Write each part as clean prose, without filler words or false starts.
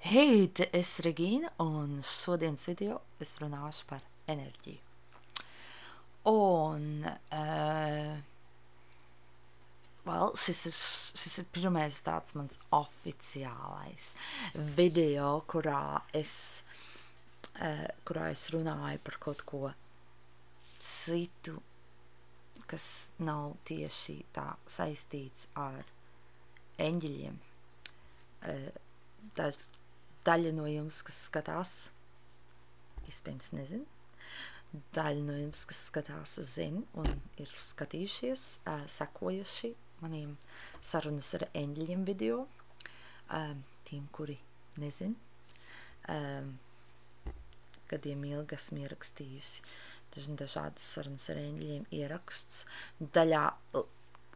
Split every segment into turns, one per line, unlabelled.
Hei, te es Regīna, un šodienas video es runāšu par enerģiju. Un, šis ir pirmais tāds mans oficiālais video, kurā es runāju par kaut ko citu, kas nav tieši tā saistīts ar eņģeļiem. Daļa no jums, kas skatās, iespējams nezinu. Daļa no jums, kas skatās, zina un ir skatījušies, sekojuši maniem sarunas ar eņģeļiem video. Tiem, kuri nezin, gadiem ilgi esmu ierakstījusi dažādas sarunas ar eņģeļiem ieraksts. Daļā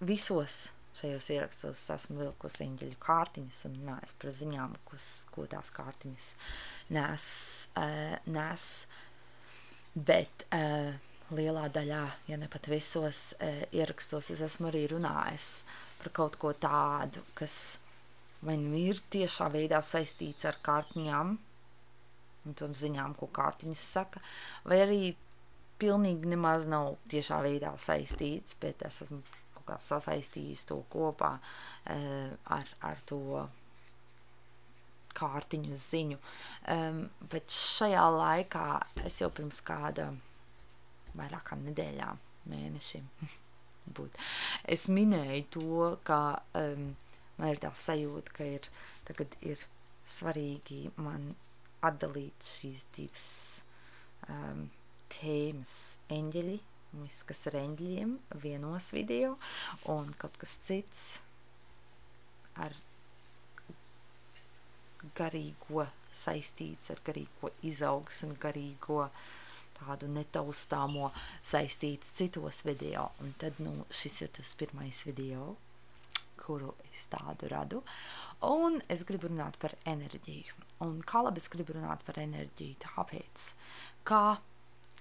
visos šajos ierakstos esmu vilkusi eņģeļu kārtiņas un runājusi par ziņām, ko tās kārtiņas nes, bet lielā daļā, ja ne pat visos ierakstos, es esmu arī runājis par kaut ko tādu, kas vai nu ir tiešā veidā saistīts ar kārtiņām un tom ziņām, ko kārtiņas saka, vai arī pilnīgi nemaz nav tiešā veidā saistīts, bet es esmu sasaistījis to kopā ar to kārtiņu ziņu. Bet šajā laikā es jau pirms kāda vairākām nedēļām, mēnešiem es minēju to, ka man ir tā sajūta, ka tagad ir svarīgi man atdalīt šīs divas tēmas eņģeļi, viss, kas ar eņģeļiem vienos video, un kaut kas cits ar garīgo saistīts, ar garīgo izaugsmi, garīgo tādu netaustāmo saistīts citos video. Un tad, šis ir tas pirmais video, kuru es tādu radu, un es gribu runāt par enerģiju. Un kā labi es gribu runāt par enerģiju? Tāpēc, kā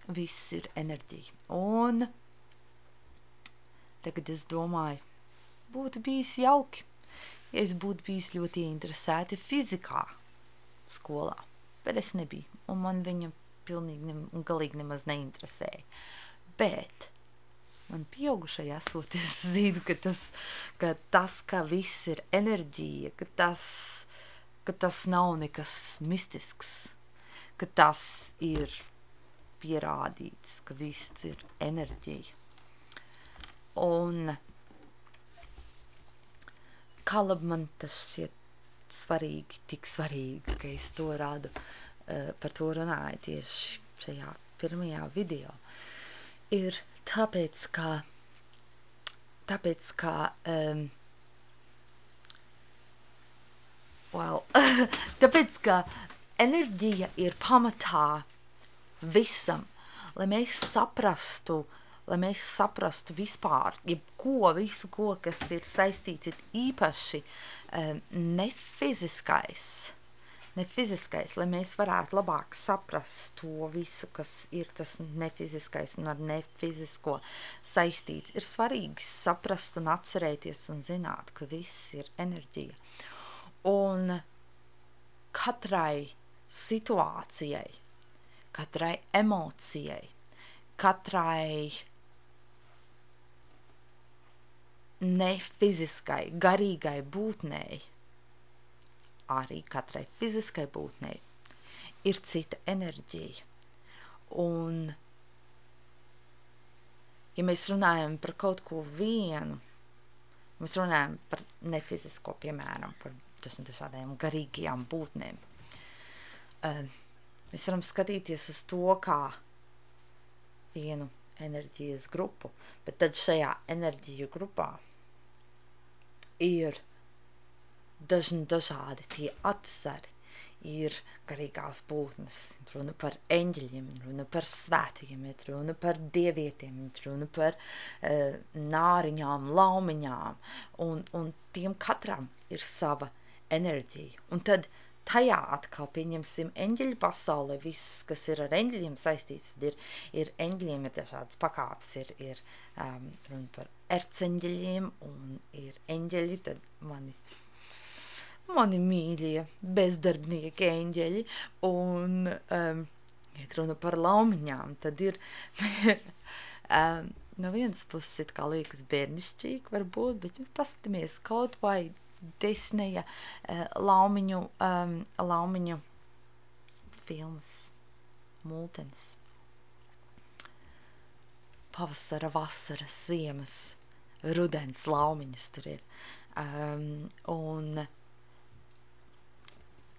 viss ir enerģija. Un tagad es domāju, būtu bijis jauki, ja es būtu bijis ļoti interesēta fizikā skolā, bet es nebiju, un man viņa pilnīgi un galīgi nemaz neinteresēja. Bet man pieaugušai esot, es zinu, ka tas, ka viss ir enerģija, ka tas nav nekas mistisks, ka tas ir pierādīts, ka viss ir enerģija. Un kā labi man tas šķiet svarīgi, tik svarīgi, ka es to rādu, par to runāju tieši šajā pirmajā video, ir tāpēc, ka enerģija ir pamatā visam, lai mēs saprastu vispār, visu, kas ir saistīts, ir īpaši nefiziskais, lai mēs varētu labāk saprast to visu, kas ir tas nefiziskais un ar nefizisko saistīts. Ir svarīgi saprast un atcerēties un zināt, ka viss ir enerģija. Un katrai situācijai, katrai emocijai, katrai nefiziskai, garīgai būtnei, arī katrai fiziskai būtnei ir cita enerģija. Un, ja mēs runājam par kaut ko vienu, mēs runājam par nefizisko, piemēram, par dažādiem garīgajām būtnēm, mēs varam skatīties uz to kā vienu enerģijas grupu, bet tad šajā enerģiju grupā ir dažādi tie atzari, ir garīgās būtnes, runa par eņģeļiem, runa par svētajiem, runa par dievietiem, runa par nāriņām, laumiņām, un tiem katram ir sava enerģija. Un tad tajā atkal pieņemsim eņģeļu pasaulē, viss, kas ir ar eņģeļiem saistīts, ir eņģeļiem ir dažādas pakāpes, ir runa par erceņģeļiem, un ir eņģeļi, tad mani mani mīļie bezdarbnieki eņģeļi, un iet runa par laumiņām, tad ir no vienas puses it kā liekas bērnišķīgi varbūt, bet jūs paskatāmies kaut vai Disneja laumiņu filmas, multenes. Pavasara, vasaras, ziemas, rudens laumiņas tur ir. Un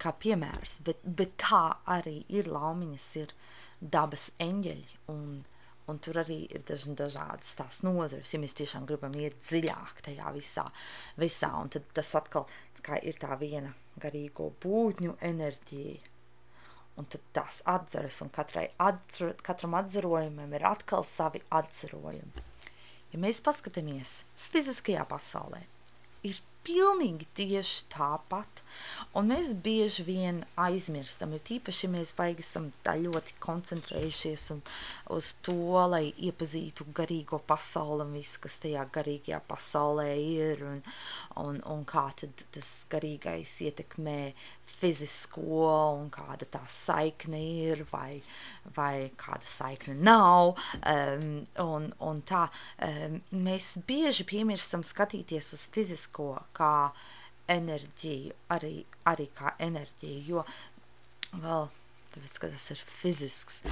kā piemērs, bet tā arī ir laumiņas, ir dabas eņģeļi, un tur arī ir dažādas tās nozares, ja mēs tiešām gribam iet dziļāk tajā visā, un tad tas atkal kā ir tā viena garīgo būtņu enerģija, un tad tās atzaras, un katram atzarojumam ir atkal savi atzarojumi. Ja mēs paskatāmies fiziskajā pasaulē, ir pilnīgi tieši tāpat, un mēs bieži vien aizmirstam, jo tīpaši mēs baigi esam tā ļoti koncentrējušies uz to, lai iepazītu garīgo pasauli un visu, kas tajā garīgajā pasaulē ir, un kā tad tas garīgais ietekmē fizisko, un kāda tā saikne ir, vai kāda saikne nav, un tā, mēs bieži piemirstam skatīties uz fizisko kā enerģiju, arī kā enerģiju, jo vēl, tāpēc, ka tas ir fizisks,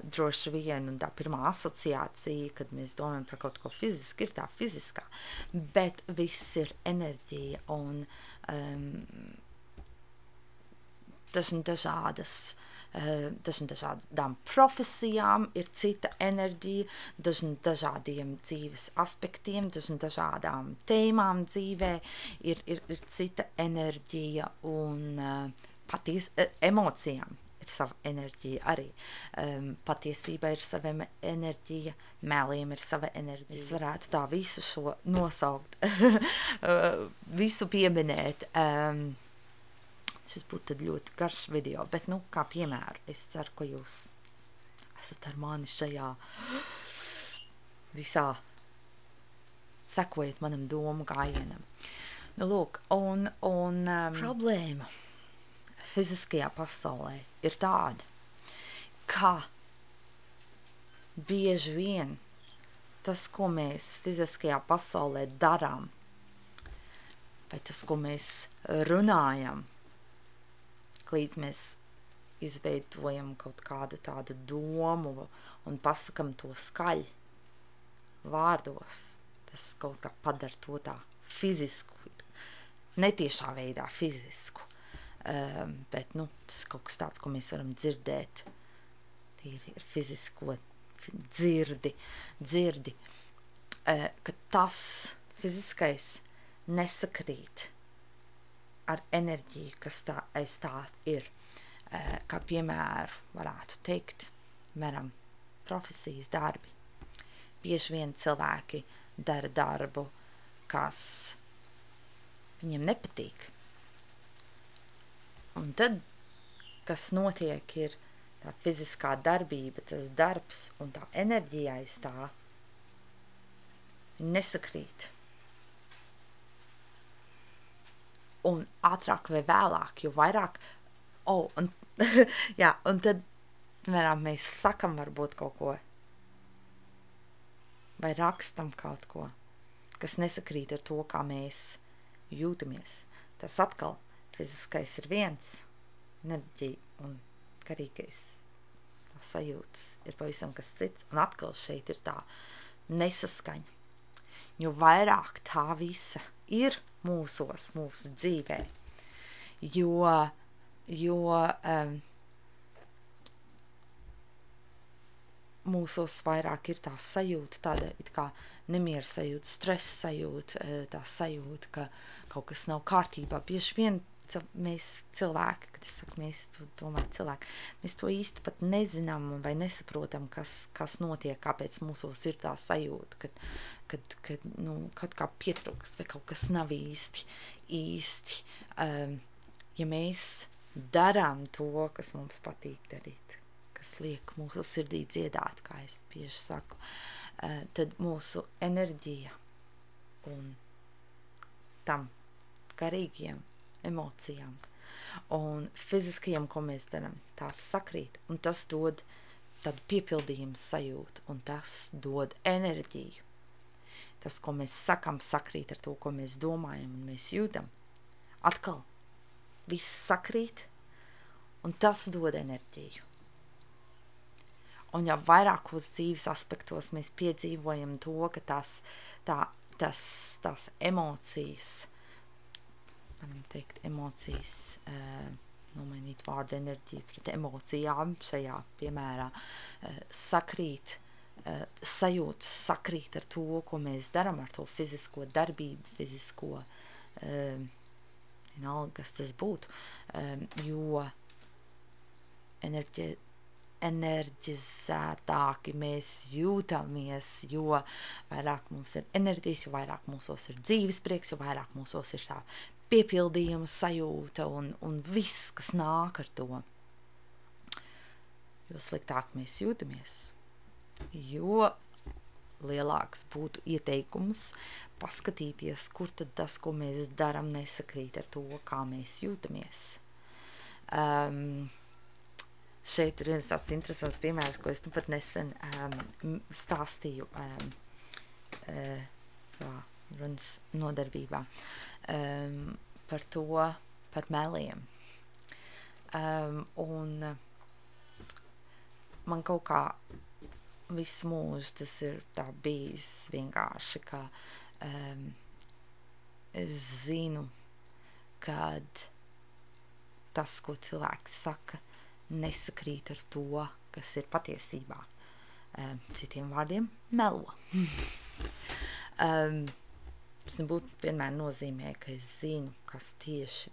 droši vien, un tā pirmā asociācija, kad mēs domājam par kaut ko fizisku, ir tā fiziskā, bet viss ir enerģija, un dažādām profesijām ir cita enerģija, dažādiem dzīves aspektiem, dažādām tēmām dzīvē ir cita enerģija, un emocijām ir sava enerģija arī. Patiesībā ir sava enerģija, meliem ir sava enerģija. Es varētu tā visu šo nosaukt, visu pieminēt. Šis būtu tad ļoti garš video, bet, kā piemēru, es ceru, ka jūs esat ar mani šajā visā, sekojat manam domu gājienam. Lūk, un problēma fiziskajā pasaulē ir tāda, ka bieži vien tas, ko mēs fiziskajā pasaulē darām, vai tas, ko mēs runājam, līdz mēs izveidojam kaut kādu tādu domu un pasakam to skaļi vārdos, tas kaut kā padara to tā fizisku, netiešā veidā fizisku, bet, tas ir kaut kas tāds, ko mēs varam dzirdēt, tīri ir fizisko dzirdi, ka tas fiziskais nesakrīt ar enerģiju, kas aiz tā ir, kā piemēru varētu teikt, mēram, profesijas darbi. Bieži vien cilvēki dara darbu, kas viņiem nepatīk. Un tad, kas notiek, ir tā fiziskā darbība, tas darbs un tā enerģija aiz tā, viņi nesakrīt. Un ātrāk vai vēlāk, jo vairāk, jā, un tad, piemēram, mēs sakam varbūt kaut ko, vai rakstam kaut ko, kas nesakrīt ar to, kā mēs jūtamies. Tas atkal, fiziskais ir viens, enerģija un garīgais, tā sajūtas ir pavisam kas cits, un atkal šeit ir tā nesaskaņa. Jo vairāk tā visa ir mūsu dzīvē, jo mūsos vairāk ir tā sajūta, tāda it kā nemiera sajūta, stresa sajūta, tā sajūta, ka kaut kas nav kārtībā. Bieži vien mēs cilvēki, kad es saku, mēs domāju cilvēki, mēs to īsti pat nezinām vai nesaprotam, kas notiek, kāpēc mūsos ir tā sajūta, kad kaut kā pietrūkst vai kaut kas nav īsti. Ja mēs darām to, kas mums patīk darīt, kas liek mūsu sirdī dziedāt, kā es bieži saku, tad mūsu enerģija un tam garīgiem emocijām. Un fiziskajam, ko mēs darām, tās sakrīt, un tas dod tādu piepildījumu sajūtu, un tas dod enerģiju. Tas, ko mēs sakam, sakrīt ar to, ko mēs domājam un mēs jūtam. Atkal, viss sakrīt, un tas dod enerģiju. Un jau vairākos dzīves aspektos mēs piedzīvojam to, ka tās emocijas, varam teikt, emocijas, nomainīt vārdu enerģiju pret emocijām šajā piemērā, sakrīt, sajūtas sakrīt ar to, ko mēs darām, ar to fizisko darbību, fizisko, vienalga, kas tas būtu, jo enerģizētāki mēs jūtamies, jo vairāk mums ir enerģijas, jo vairāk mūsos ir dzīves prieks, jo vairāk mūsos ir tā piepildījuma sajūta un viss, kas nāk ar to. Jo sliktāk mēs jūtamies, jo lielāks būtu ieteikums paskatīties, kur tad tas, ko mēs daram, nesakrīt ar to, kā mēs jūtamies. Šeit ir viens tāds interesants piemērs, ko es nu pat nesen stāstīju savā runas nodarbībā par to, par meliem. Un man kaut kā visu mūžu tas ir tā bijis vienkārši, ka es zinu, kad tas, ko cilvēks saka, nesakrīt ar to, kas ir patiesībā. Citiem vārdiem melo. Tas nebūtu vienmēr nozīmē, ka es zinu, kas tieši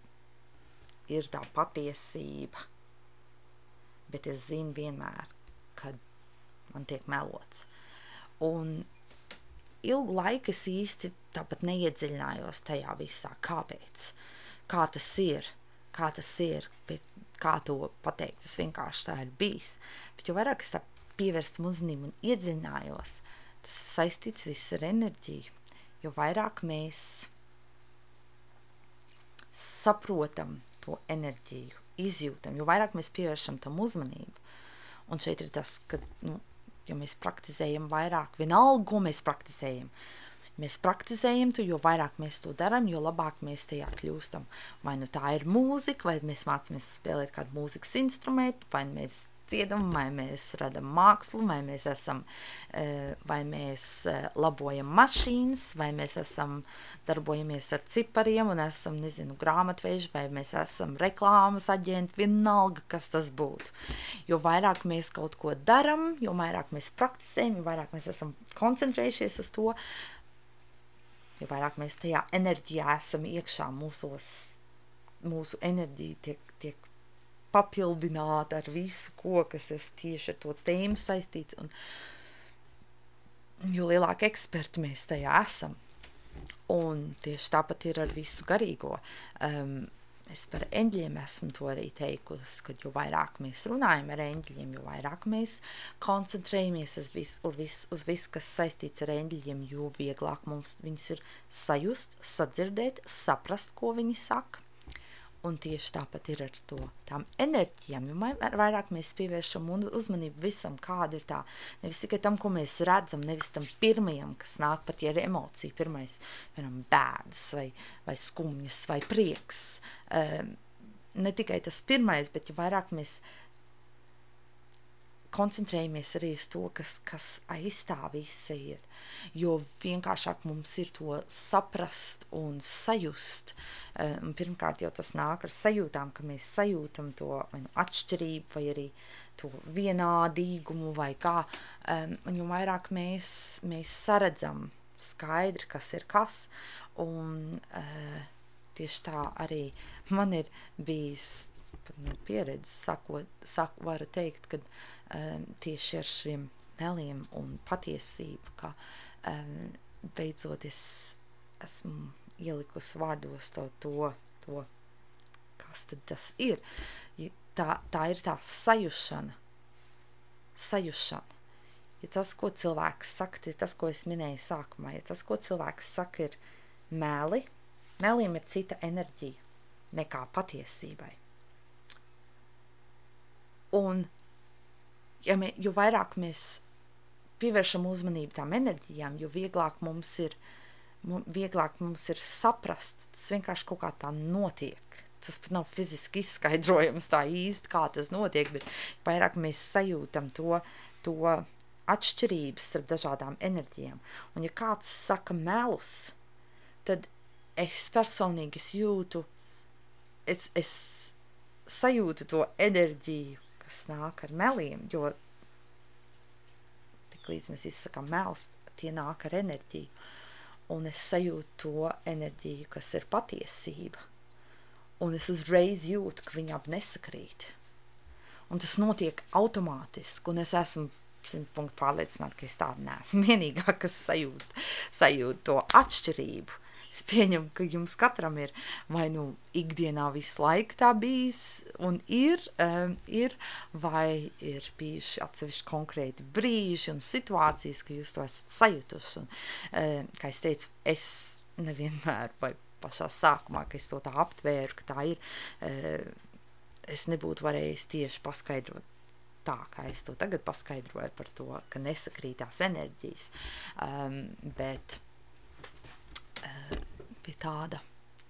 ir tā patiesība, bet es zinu vienmēr, kad man tiek melots. Un ilgu laiku es īsti tāpat neiedziļinājos tajā visā, kāpēc, kā tas ir, bet kā to pateikt, tas vienkārši tā ir bijis. Bet jo vairāk es tā pievērstu uzmanību un iedziļinājos, tas saistīts viss ar enerģiju, jo vairāk mēs saprotam to enerģiju, izjūtam, jo vairāk mēs pievēršam tam uzmanību. Un šeit ir tas, ka, ja mēs praktizējam vairāk, vienalga, ko mēs praktizējam, to, jo vairāk mēs to darām, jo labāk mēs tajā kļūstam. Vai nu tā ir mūzika, vai mēs mācāmies spēlēt kādu mūzikas instrumentu, vai mēs dziedam, vai mēs radam mākslu, vai mēs labojam mašīnas, vai mēs darbojamies ar cipariem un esam, grāmatveži, vai mēs esam reklāmas aģenti, vienalga, kas tas būtu. Jo vairāk mēs kaut ko daram, jo vairāk mēs praktizējam, jo vairāk mēs esam koncentrējušies uz to, jo vairāk mēs tajā enerģijā esam iekšā, mūsu enerģija tiek papildināta ar visu, kas ir tieši ar to tēmu saistīts, un jo lielāki eksperti mēs tajā esam. Un tieši tāpat ir ar visu garīgo. Es par eņģļiem esmu to arī teikusi, ka jo vairāk mēs runājam ar eņģļiem, jo vairāk mēs koncentrējamies uz visu, kas saistīts ar eņģļiem, jo vieglāk mums viņus ir sajust, sadzirdēt, saprast, ko viņi saka. Un tieši tāpat ir ar tām enerģijām, jo vairāk mēs pievēršam uzmanību visam, kāda ir tā, nevis tikai tam, ko mēs redzam, nevis tam pirmajam, kas nāk, pat ja ir emocija, pirmais, bēdas vai skumjas vai prieks. Ne tikai tas pirmais, bet ja vairāk mēs koncentrējamies arī uz to, kas aiz tā visa ir, jo vienkāršāk mums ir to saprast un sajust. Pirmkārt jau tas nāk ar sajūtām, ka mēs sajūtam to atšķirību vai arī to vienādīgumu vai kā, un jo vairāk mēs saredzam skaidri, kas ir kas, un tieši tā arī man ir bijis pieredze, varu teikt, ka tieši ar šiem meliem un patiesību, ka beidzot es esmu ielikusi vārdos to, kas tad tas ir. Tā ir tā sajušana. Ja tas, ko cilvēks saka, ir tas, ko es minēju sākumā, ja tas, ko cilvēks saka, ir meli, meliem ir cita enerģija. nekā patiesībai. Un jo vairāk mēs pievēršam uzmanību tām enerģijām, jo vieglāk mums ir saprast, tas vienkārši kaut kā tā notiek. Tas pat nav fiziski izskaidrojams tā īsti, kā tas notiek, bet vairāk mēs sajūtam to atšķirības starp dažādām enerģijām. Un ja kāds saka melus, tad es personīgi jūtu, es sajūtu to enerģiju, kas nāk ar meliem, jo tik līdz mēs izsakām melus, tie nāk ar enerģiju. Un es sajūtu to enerģiju, kas ir patiesība. Un es uzreiz jūtu, ka viņi abi nesakrīt. Un tas notiek automātiski, un es esmu 100% pārliecināta, ka es tāda neesmu vienīgā, kas sajūt to atšķirību. Es pieņemu, ka jums katram ir vai nu ikdienā visu laiku tā bijis un ir, vai ir bijuši atsevišķi konkrēti brīži un situācijas, ka jūs to esat sajutuši. Un, kā es teicu, es nevienmēr vai pašā sākumā, ka es to tā aptvēru, ka tā ir, es nebūtu varējis tieši paskaidrot tā, kā es to tagad paskaidroju par to, ka nesakrītās enerģijas, bet pie tāda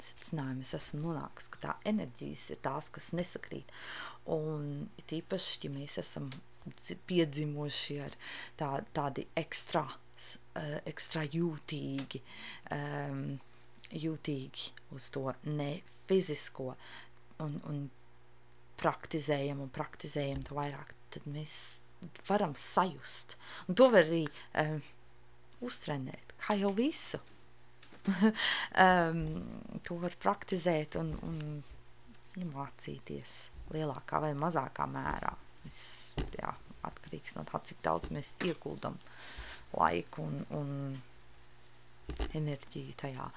secinājuma es esmu nonākusi, ka tā enerģijas ir tās, kas nesakrīt. Un tīpaši, ja mēs esam piedzimuši ar tādi ekstra jūtīgi, jūtīgi uz to nefizisko un praktizējam to vairāk, tad mēs varam sajust. Un to var arī uztrenēt, kā jau visu. To var praktizēt un mācīties lielākā vai mazākā mērā. Atkarīgs no tā, cik daudz mēs ieguldam laiku un enerģiju tajā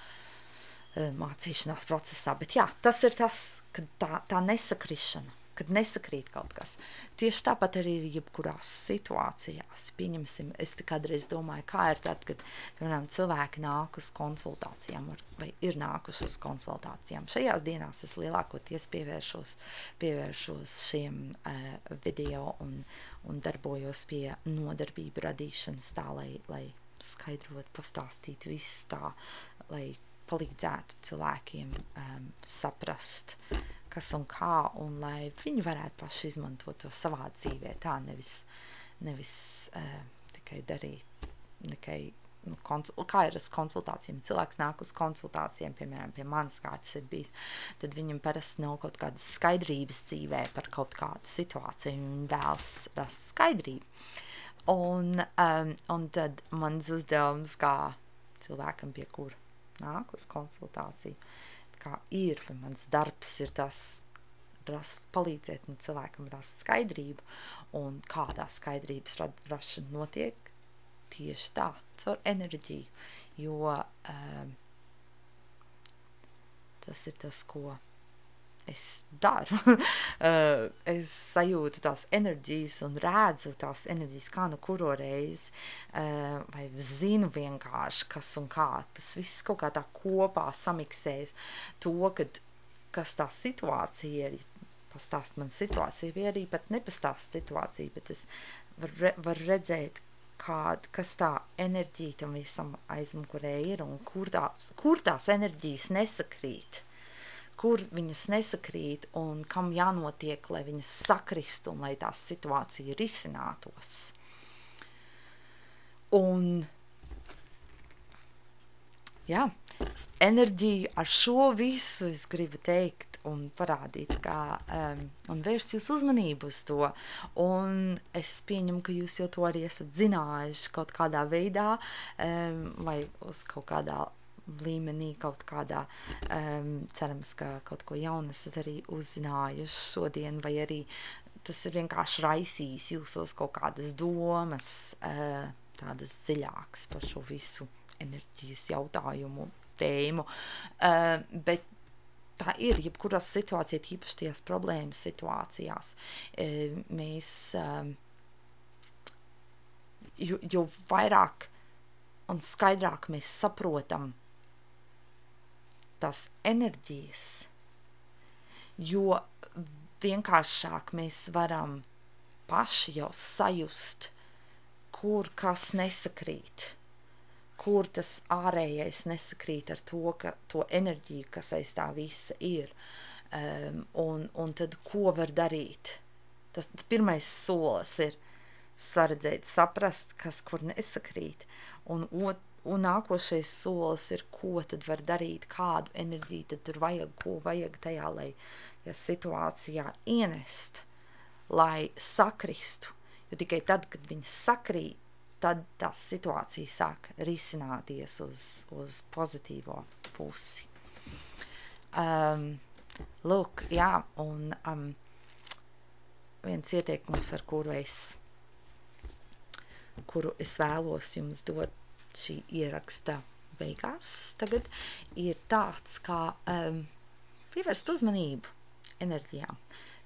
mācīšanās procesā. Bet jā, tas ir tas, kad tā nesakrišana, kad nesakrīt kaut kas. Tieši tāpat arī ir jebkurās situācijās. Pieņemsim, es te kādreiz domāju, kā ir tad, kad, piemēram, cilvēki nāk uz konsultācijām vai ir nākuši uz konsultācijām. Šajās dienās es lielākoties pievēršos šiem video un darbojos pie nodarbību radīšanas tā, lai skaidrot, pastāstīt visu tā, lai palīdzētu cilvēkiem saprast, kas un kā, un lai viņi varētu paši izmantot to savā dzīvē, tā nevis tikai darīt, kā ir uz konsultācijām. Cilvēks nāk uz konsultācijām, piemēram, pie manis, kā tas ir bijis, tad viņam parasti nav kaut kādas skaidrības dzīvē par kaut kādu situāciju, un viņi vēlas rast skaidrību. Un tad mans uzdevums kā cilvēkam, pie kura nāk uz konsultāciju, kā ir, vai mans darbs ir tas palīdzēt cilvēkam rast skaidrību, un kādā skaidrības rašana notiek tieši tā, caur enerģiju, jo tas ir tas, ko es daru. Es sajūtu tās enerģijas un redzu tās enerģijas kā nu kuro reizi, vai zinu vienkārši, kas un kā. Tas viss kaut kā tā kopā samiksējas to, kas tā situācija ir, pastāst man situāciju, vai arī pat nepastāst situāciju, bet es varu redzēt, kas tā enerģija tam visam aizmugurē ir un kur tās enerģijas nesakrīt. Kur viņas nesakrīt un kam jānotiek, lai viņas sakrist un lai tā situācija risinātos. Un, jā, enerģiju ar šo visu es gribu teikt un parādīt, un vērst jūs uzmanību uz to. Un es pieņemu, ka jūs jau to arī esat zinājuši kaut kādā veidā, vai uz kaut kādā līmenī, kaut kādā, cerams, ka kaut ko jaunu esat arī uzzinājuši šodien, vai arī tas ir vienkārši raisījis jūsos kaut kādas domas, tādas dziļākas par šo visu enerģijas jautājumu, tēmu, bet tā ir, jebkurās situācijās, īpaši tajās problēmas situācijās, mēs, jo vairāk un skaidrāk mēs saprotam tās enerģijas, jo vienkāršāk mēs varam paši jau sajust, kur kas nesakrīt, kur tas ārējais nesakrīt ar to enerģiju, kas aiz tā visa ir, un tad ko var darīt. Tas pirmais solis ir saredzēt, saprast, kas kur nesakrīt, un nākošais solis ir, ko tad var darīt, kādu enerģiju tad tur vajag, ko vajag tajā, lai situācijā ienest, lai sakristu, jo tikai tad, kad viņi sakrīt, tad tā situācija sāk risināties uz pozitīvo pusi. Lūk, jā, un viens ieteikums, ar kuru es vēlos jums dot šī ieraksta beigās tagad, ir tāds, kā pievērst uzmanību enerģijām,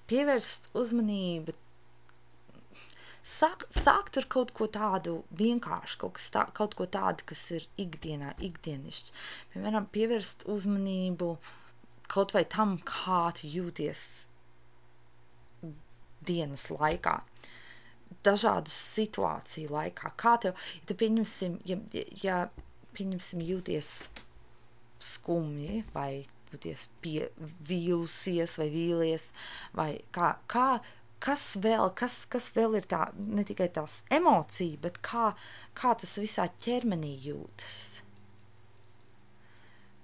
pievērst uzmanību, sākt ar kaut ko tādu vienkārši, kaut ko tādu, kas ir ikdienišķs. Piemēram, pievērst uzmanību kaut vai tam, kā tu jūties dienas laikā, dažādu situāciju laikā. Kā tev, ja tu pieņemsim, ja pieņemsim jūties skumji, vai jūties vīlusies, vai vīlies, vai kas vēl ir tā, ne tikai tās emocija, bet kā tas visā ķermenī jūtas.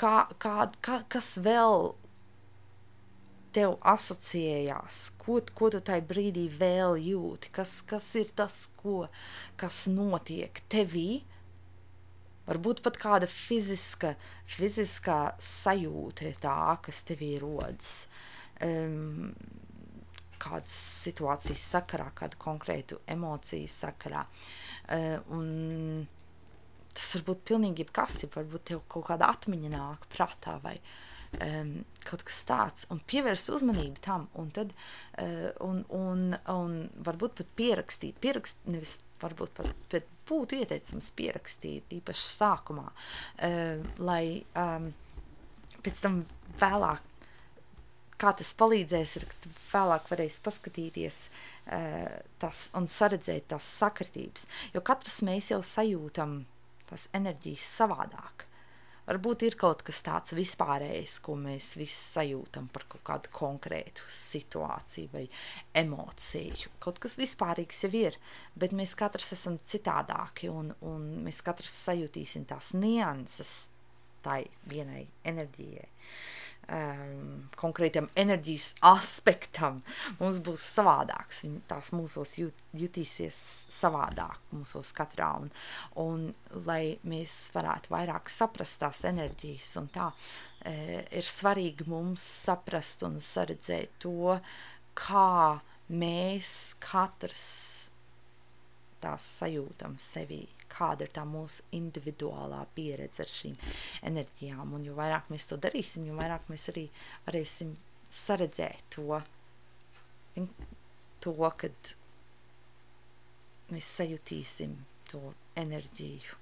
Kas vēl tev asociējās, ko tu tai brīdī vēl jūti, kas ir tas, kas notiek tevī, varbūt pat kāda fiziskā sajūta ir tā, kas tevī rodas, kādas situācijas sakarā, kādu konkrētu emociju sakarā, un tas varbūt pilnīgi jebkas, varbūt tev kaut kāda atmiņa nāk prātā, vai kaut kas tāds, un pievērst uzmanību tam, un tad, un varbūt pat pierakstīt, nevis varbūt pat, bet būtu ieteicams pierakstīt, īpaši sākumā, lai pēc tam vēlāk, kā tas palīdzēs, ir, ka vēlāk varēs paskatīties tas un saredzēt tās sakritības, jo katrs mēs jau sajūtam tās enerģijas savādāk. Varbūt ir kaut kas tāds vispārējs, ko mēs visi sajūtam par kaut kādu konkrētu situāciju vai emociju. Kaut kas vispārīgs jau ir, bet mēs katrs esam citādāki, un mēs katrs sajūtīsim tās nianses tai vienai enerģijai. Konkrētam enerģijas aspektam mums būs savādāks, tās mūsos jutīsies savādāk mūsos katrā, un lai mēs varētu vairāk saprast tās enerģijas, un tā ir svarīgi mums saprast un saredzēt to, kā mēs katrs tās sajūtam sevī, kāda ir tā mūsu individuālā pieredze ar šīm enerģijām, un jo vairāk mēs to darīsim, jo vairāk mēs arī varēsim saredzēt to, kad mēs sajutīsim to enerģiju,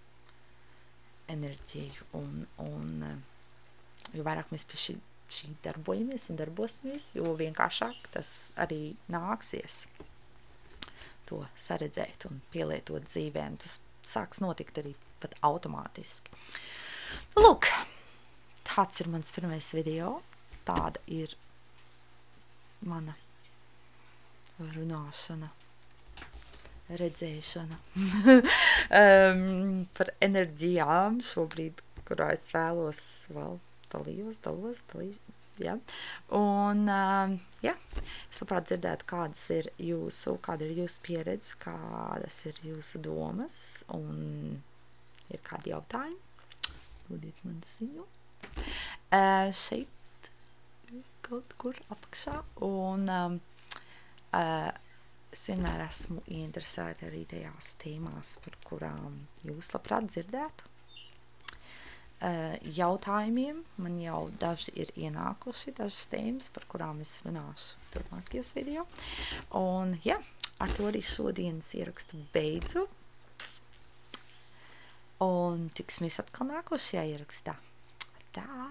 un jo vairāk mēs pie šī darbojamies un darbosimies, jo vienkāršāk tas arī nāksies to saredzēt un pielietot dzīvēm. Tas sāks notikt arī pat automātiski. Lūk, tāds ir mans pirmais video. Tāda ir mana runāšana, redzēšana par enerģijām šobrīd, kurā es vēlos vēl dalos, ja? Un, ja, es labprāt dzirdētu, kāda ir jūsu pieredze, kādas ir jūsu domas, un ir kādi jautājumi, dodiet man ziņu. Šeit kaut kur apakšā, un es vienmēr esmu ieinteresēta arī tajās tēmās, par kurām jūs labprāt dzirdētu. Jautājumiem man jau daži ir ienākuši, dažas tēmas, par kurām es runāšu turpmākajos video. Un, ja, ar to arī šodienas ierakstu beidzu. Un tiksimies atkal nākošajā ierakstā. Tā!